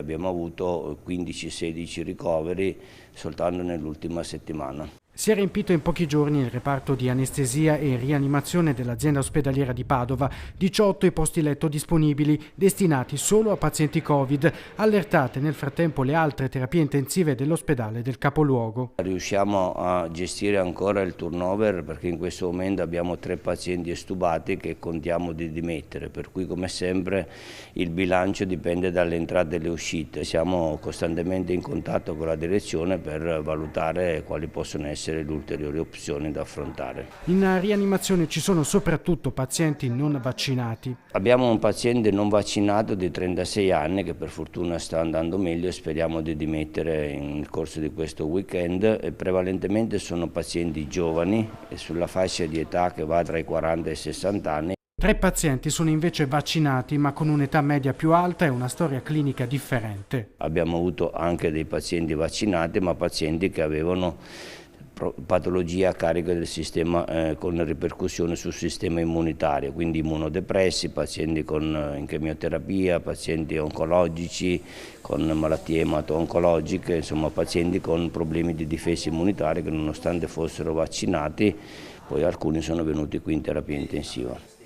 Abbiamo avuto 15-16 ricoveri soltanto nell'ultima settimana. Si è riempito in pochi giorni il reparto di anestesia e rianimazione dell'azienda ospedaliera di Padova, 18 i posti letto disponibili, destinati solo a pazienti Covid, allertate nel frattempo le altre terapie intensive dell'ospedale del capoluogo. Riusciamo a gestire ancora il turnover perché in questo momento abbiamo 3 pazienti estubati che contiamo di dimettere, per cui come sempre il bilancio dipende dalle entrate e le uscite. Siamo costantemente in contatto con la direzione per valutare quali possono essere le ulteriori opzioni da affrontare. In rianimazione ci sono soprattutto pazienti non vaccinati. Abbiamo un paziente non vaccinato di 36 anni che per fortuna sta andando meglio e speriamo di dimettere nel corso di questo weekend. E prevalentemente sono pazienti giovani e sulla fascia di età che va tra i 40 e i 60 anni. 3 pazienti sono invece vaccinati ma con un'età media più alta e una storia clinica differente. Abbiamo avuto anche dei pazienti vaccinati ma pazienti che avevano patologie a carico del sistema con ripercussioni sul sistema immunitario, quindi immunodepressi, pazienti in chemioterapia, pazienti oncologici, con malattie emato-oncologiche, insomma pazienti con problemi di difesa immunitaria che nonostante fossero vaccinati, poi alcuni sono venuti qui in terapia intensiva.